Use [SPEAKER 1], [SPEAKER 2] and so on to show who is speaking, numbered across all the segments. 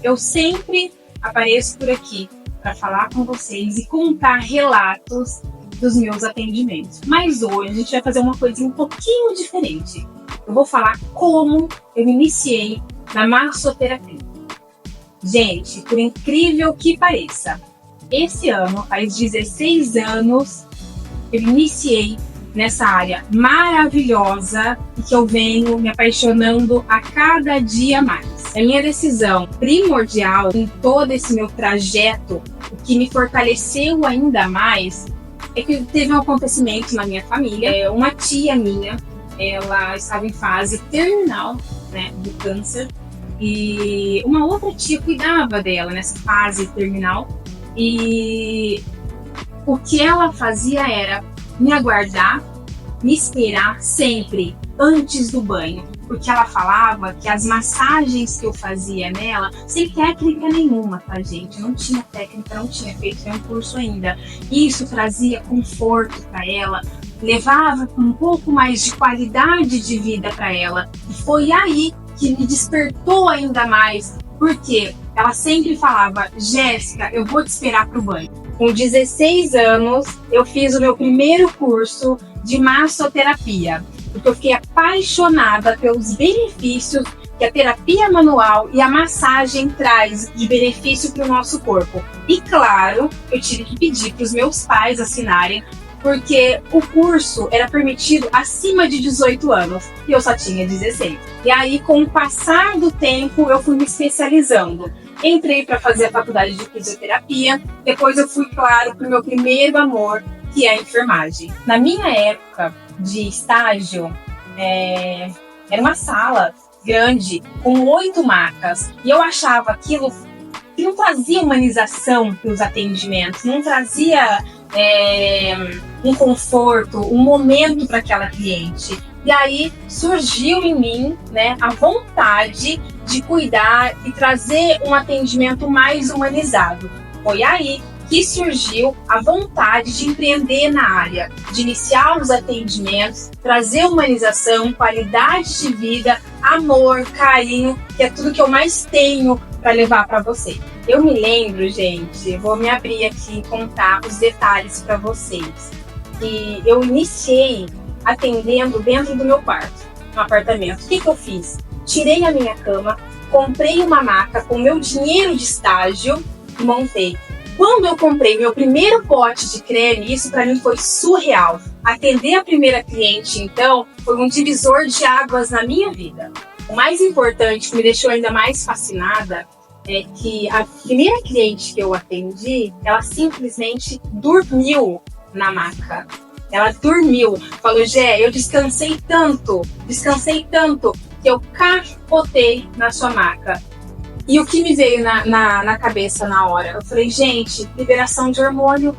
[SPEAKER 1] Eu sempre apareço por aqui para falar com vocês e contar relatos dos meus atendimentos. Mas hoje a gente vai fazer uma coisa um pouquinho diferente. Eu vou falar como eu iniciei na massoterapia. Gente, por incrível que pareça, esse ano faz 16 anos que eu iniciei nessa área maravilhosa e que eu venho me apaixonando a cada dia mais. A minha decisão primordial em todo esse meu trajeto, o que me fortaleceu ainda mais, é que teve um acontecimento na minha família. Uma tia minha, ela estava em fase terminal, né, do câncer, e uma outra tia cuidava dela nessa fase terminal, e o que ela fazia era me aguardar, me esperar sempre antes do banho, porque ela falava que as massagens que eu fazia nela, sem técnica nenhuma, tá, gente? Não tinha técnica, não tinha feito nenhum curso ainda. Isso trazia conforto para ela, levava um pouco mais de qualidade de vida para ela. E foi aí que me despertou ainda mais, porque ela sempre falava: Jéssica, eu vou te esperar pro banho. Com 16 anos, eu fiz o meu primeiro curso de massoterapia, porque eu fiquei apaixonada pelos benefícios que a terapia manual e a massagem traz de benefício para o nosso corpo. E claro, eu tive que pedir para os meus pais assinarem, porque o curso era permitido acima de 18 anos e eu só tinha 16. E aí, com o passar do tempo, eu fui me especializando. Entrei para fazer a faculdade de fisioterapia, depois eu fui, claro, para o meu primeiro amor, que é a enfermagem. Na minha época de estágio, era uma sala grande, com 8 macas, e eu achava aquilo que não trazia humanização para os atendimentos, não trazia um conforto, um momento para aquela cliente. E aí surgiu em mim, né, a vontade de cuidar e trazer um atendimento mais humanizado. Foi aí que surgiu a vontade de empreender na área, de iniciar os atendimentos, trazer humanização, qualidade de vida, amor, carinho, que é tudo que eu mais tenho para levar para você. Eu me lembro, gente, vou me abrir aqui e contar os detalhes para vocês. E eu iniciei atendendo dentro do meu quarto, no apartamento. O que eu fiz? Tirei a minha cama, comprei uma maca com meu dinheiro de estágio e montei. Quando eu comprei meu primeiro pote de creme, isso para mim foi surreal. Atender a primeira cliente, então, foi um divisor de águas na minha vida. O mais importante, que me deixou ainda mais fascinada, é que a primeira cliente que eu atendi, ela simplesmente dormiu na maca. Ela dormiu. Falou: Gé, eu descansei tanto, que eu capotei na sua maca. E o que me veio na cabeça na hora? Eu falei: gente, liberação de hormônio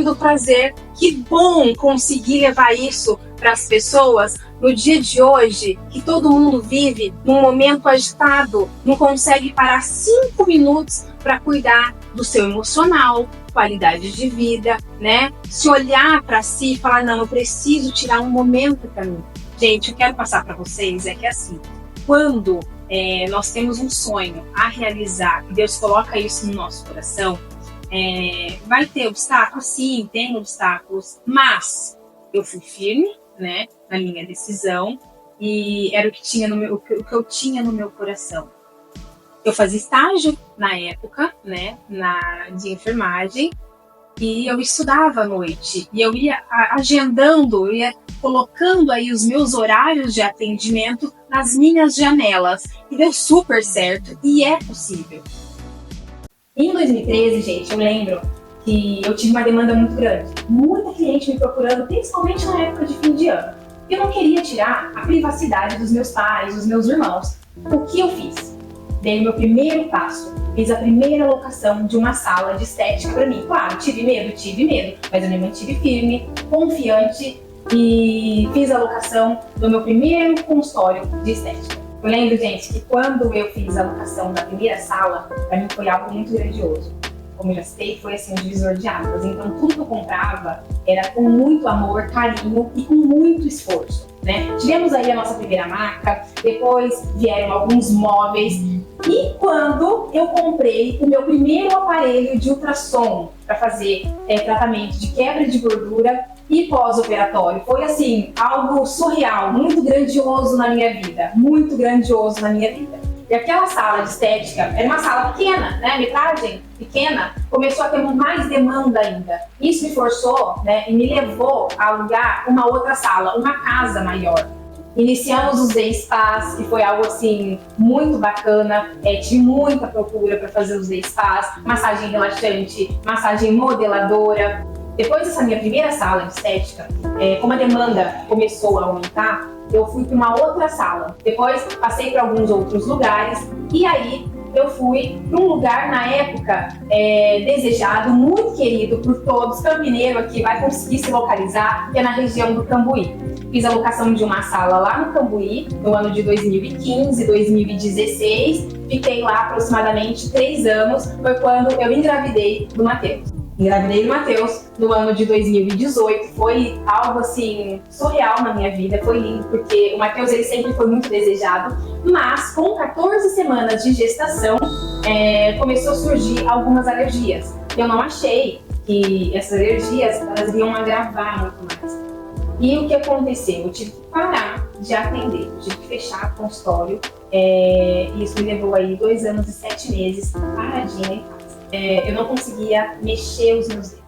[SPEAKER 1] do prazer. Que bom conseguir levar isso para as pessoas no dia de hoje, que todo mundo vive num momento agitado, não consegue parar 5 minutos para cuidar do seu emocional, qualidade de vida, né? Se olhar para si e falar: não, eu preciso tirar um momento para mim. Gente, eu quero passar para vocês é que assim, quando nós temos um sonho a realizar, Deus coloca isso no nosso coração, vai ter obstáculos? Sim, tem obstáculos, mas eu fui firme, né, na minha decisão, e era o que eu tinha no meu coração. Eu fazia estágio na época, né, de enfermagem, e eu estudava à noite, e eu ia agendando, eu ia colocando aí os meus horários de atendimento nas minhas janelas, e deu super certo, e é possível. Em 2013, gente, eu lembro que eu tive uma demanda muito grande, muita cliente me procurando, principalmente na época de fim de ano. Eu não queria tirar a privacidade dos meus pais, dos meus irmãos. O que eu fiz? Dei o meu primeiro passo, fiz a primeira locação de uma sala de estética para mim. Claro, tive medo, mas eu me mantive firme, confiante e fiz a locação do meu primeiro consultório de estética. Eu lembro, gente, que quando eu fiz a locação da primeira sala, para mim foi algo muito grandioso. Como eu já citei, foi assim um divisor de águas. Então tudo que eu comprava era com muito amor, carinho e com muito esforço, né? Tivemos aí a nossa primeira maca, depois vieram alguns móveis E quando eu comprei o meu primeiro aparelho de ultrassom para fazer tratamento de quebra de gordura e pós-operatório, foi assim, algo surreal, muito grandioso na minha vida, muito grandioso na minha vida. E aquela sala de estética era uma sala pequena, né, metragem pequena, começou a ter mais demanda ainda. Isso me forçou, né, e me levou a alugar uma outra sala, uma casa maior. Iniciamos os day spas, que foi algo assim muito bacana, tive muita procura para fazer os day spas, massagem relaxante, massagem modeladora. Depois dessa minha primeira sala de estética, como a demanda começou a aumentar, eu fui para uma outra sala. Depois passei para alguns outros lugares e aí eu fui para um lugar na época desejado, muito querido por todos. Campineiro aqui vai conseguir se localizar, que é na região do Cambuí. Fiz a locação de uma sala lá no Cambuí, no ano de 2015, 2016. Fiquei lá aproximadamente 3 anos, foi quando eu engravidei do Matheus. Engravidei do Matheus no ano de 2018, foi algo assim surreal na minha vida, foi lindo, porque o Matheus ele sempre foi muito desejado, mas com 14 semanas de gestação começou a surgir algumas alergias. Eu não achei que essas alergias elas iam agravar muito mais. E o que aconteceu? Eu tive que parar de atender, eu tive que fechar o consultório, e isso me levou aí 2 anos e 7 meses paradinha em casa. Eu não conseguia mexer os meus dedos.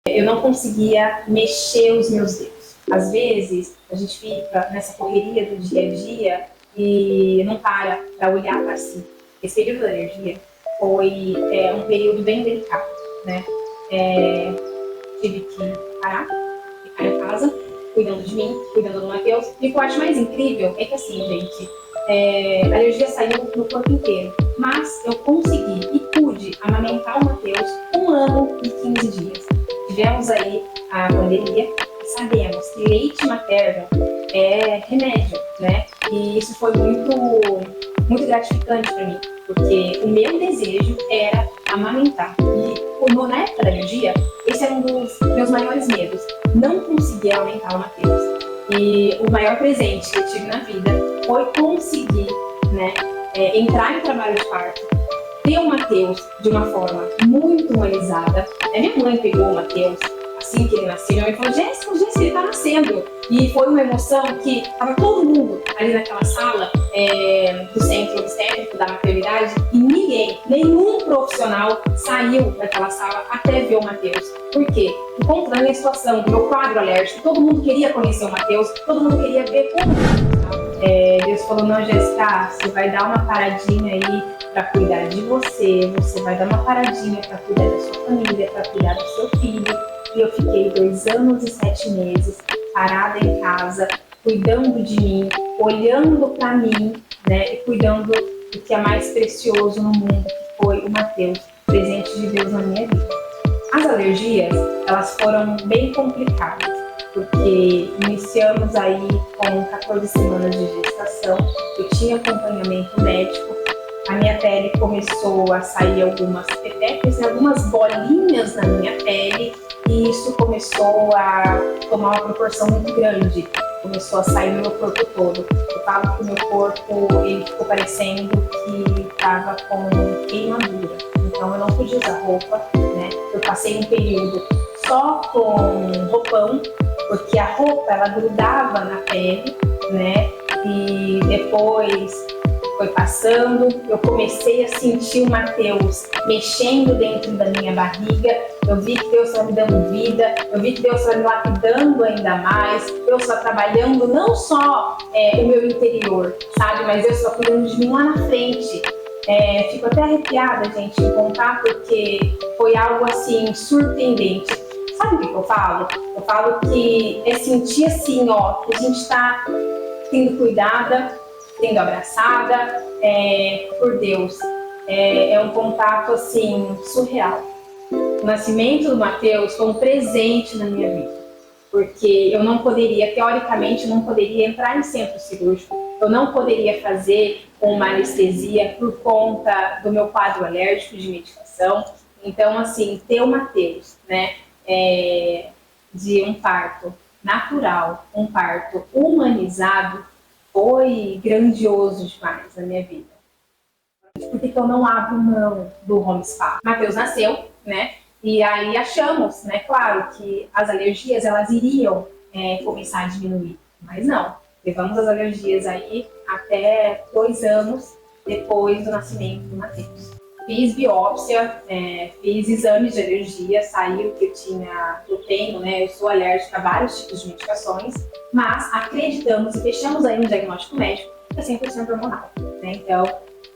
[SPEAKER 1] Eu não conseguia mexer os meus dedos. Às vezes, a gente fica nessa correria do dia a dia e não para olhar para si. Esse período da alergia foi um período bem delicado, né? Tive que parar, ficar em casa, cuidando de mim, cuidando do Matheus. E o que eu acho mais incrível é que assim, gente, a alergia saiu no corpo inteiro, mas eu consegui e pude amamentar o Matheus 1 ano e 15 dias. Tivemos aí a pandemia e sabemos que leite materno é remédio, né? E isso foi muito gratificante para mim, porque o meu desejo era amamentar. E na época da alergia, esse era um dos meus maiores medos, não conseguir amamentar o Matheus. E o maior presente que eu tive na vida foi conseguir, né, entrar em trabalho de parto, ter o Matheus de uma forma muito humanizada. Minha mãe pegou o Matheus assim que ele nasceu, minha mãe falou: Jéssica, ele tá nascendo. E foi uma emoção que estava todo mundo ali naquela sala do centro obstétrico da maternidade e nenhum profissional saiu daquela sala até ver o Matheus. Por quê? Por conta da minha situação, do meu quadro alérgico, todo mundo queria conhecer o Matheus, todo mundo queria ver como Deus falou: não, Jéssica, você vai dar uma paradinha aí para cuidar de você vai dar uma paradinha para cuidar da sua família, para cuidar do seu filho. E eu fiquei 2 anos e 7 meses parada em casa, cuidando de mim, olhando para mim, né, e cuidando do que é mais precioso no mundo, que foi o Matheus, presente de Deus na minha vida. As alergias, elas foram bem complicadas, porque iniciamos aí com 14 semanas de gestação, eu tinha acompanhamento médico, a minha pele começou a sair algumas petecas e algumas bolinhas na minha pele, e isso começou a tomar uma proporção muito grande, começou a sair no meu corpo todo. Eu falo que o meu corpo ele ficou parecendo que estava com queimadura, então eu não podia usar roupa, né? Eu passei um período só com roupão, porque a roupa ela grudava na pele, né? E depois foi passando, eu comecei a sentir o Matheus mexendo dentro da minha barriga, eu vi que Deus estava me dando vida, eu vi que Deus estava me lapidando ainda mais, Deus estava trabalhando não só o meu interior, sabe, mas Deus estava cuidando de mim lá na frente. Fico até arrepiada, gente, em contar, porque foi algo assim surpreendente. Sabe o que eu falo? Eu falo que é sentir assim, ó, que a gente está sendo cuidada, sendo abraçada por Deus. É um contato assim surreal. O nascimento do Matheus foi um presente na minha vida, porque eu não poderia, teoricamente, não poderia entrar em centro cirúrgico, eu não poderia fazer uma anestesia por conta do meu quadro alérgico de medicação. Então, assim, ter o Matheus, né, de um parto natural, um parto humanizado, foi grandioso demais na minha vida. Por que eu não abro mão do home spa? Matheus nasceu, né? E aí achamos, né, claro, que as alergias elas iriam começar a diminuir, mas não. Levamos as alergias aí até 2 anos depois do nascimento do Matheus. Fiz biópsia, fiz exames de alergia, saiu que eu tenho, né, eu sou alérgica a vários tipos de medicações, mas acreditamos e fechamos aí um diagnóstico médico que é 100% hormonal, né? Então,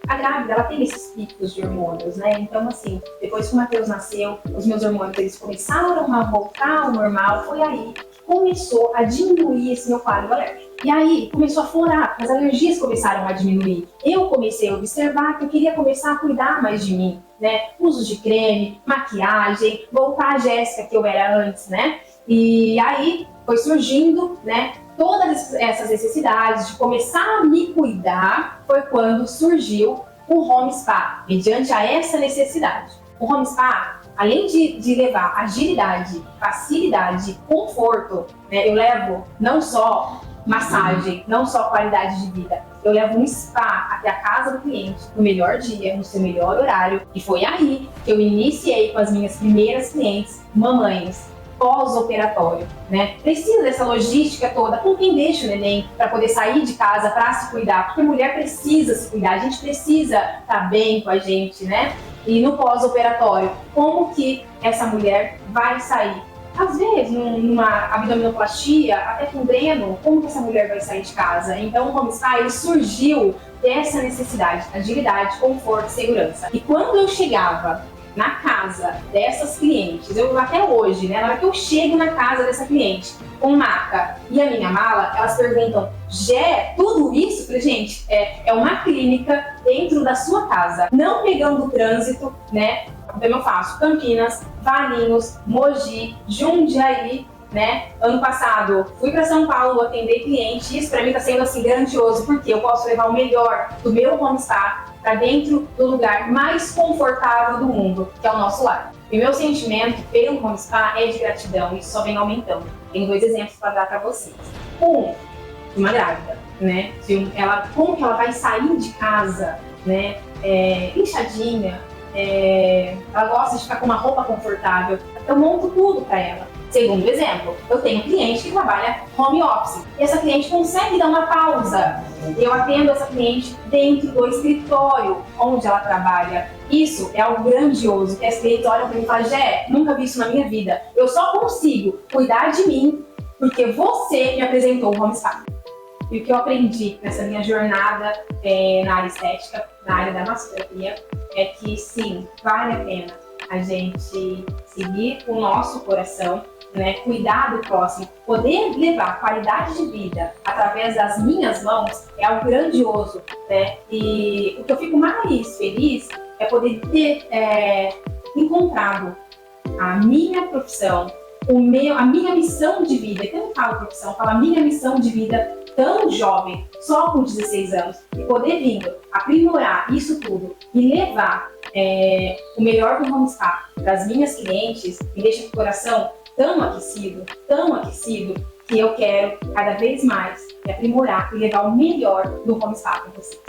[SPEAKER 1] a grávida, ela tem esses picos de hormônios, né? Então, assim, depois que o Matheus nasceu, os meus hormônios, eles começaram a voltar ao normal, foi aí que começou a diminuir esse meu quadro alérgico. E aí, começou a florar, as alergias começaram a diminuir. Eu comecei a observar que eu queria começar a cuidar mais de mim, né? Uso de creme, maquiagem, voltar a Jéssica que eu era antes, né? E aí, foi surgindo, né? Todas essas necessidades de começar a me cuidar foi quando surgiu o Home Spa, mediante a essa necessidade. O Home Spa, além de levar agilidade, facilidade, conforto, né, eu levo não só massagem, não só qualidade de vida, eu levo um spa até a casa do cliente, no melhor dia, no seu melhor horário. E foi aí que eu iniciei com as minhas primeiras clientes, mamães, pós-operatório, né? Precisa dessa logística toda, com quem deixa o neném para poder sair de casa para se cuidar, porque a mulher precisa se cuidar, a gente precisa estar bem com a gente, né? E no pós-operatório, como que essa mulher vai sair? Às vezes, numa abdominoplastia, até com dreno, como que essa mulher vai sair de casa? Então, o Home Spa, ele surgiu dessa necessidade, agilidade, conforto, segurança. E quando eu chegava na casa dessas clientes, eu até hoje, né, na hora que eu chego na casa dessa cliente com maca e a minha mala, elas perguntam: Gé, tudo isso? Falei, gente, é uma clínica dentro da sua casa, não pegando o trânsito, né? Então eu faço Campinas, Valinhos, Mogi, Jundiaí, né? Ano passado fui para São Paulo atender cliente, isso para mim está sendo assim grandioso, porque eu posso levar o melhor do meu home spa para dentro do lugar mais confortável do mundo, que é o nosso lar. E o meu sentimento pelo home spa é de gratidão, e isso só vem aumentando. Tenho 2 exemplos para dar para vocês. Um, de uma grávida, né? Como que ela vai sair de casa, né? Inchadinha, ela gosta de ficar com uma roupa confortável, eu monto tudo para ela. Segundo exemplo, eu tenho cliente que trabalha home office e essa cliente consegue dar uma pausa. Eu atendo essa cliente dentro do escritório onde ela trabalha. Isso é algo grandioso, que as clientes olham para mim e falam: Gé, nunca vi isso na minha vida. Eu só consigo cuidar de mim porque você me apresentou o home spa. E o que eu aprendi nessa minha jornada na área estética, na área da massoterapia, é que sim, vale a pena a gente seguir o nosso coração, né, cuidar do próximo, poder levar qualidade de vida através das minhas mãos é algo grandioso, né? E o que eu fico mais feliz é poder ter encontrado a minha profissão, a minha missão de vida. E eu não falo profissão, eu falo a minha missão de vida tão jovem, só com 16 anos, e poder vir aprimorar isso tudo e levar o melhor do home spa para as minhas clientes, me deixa com o coração tão aquecido, que eu quero cada vez mais me aprimorar e levar o melhor do home spa para vocês.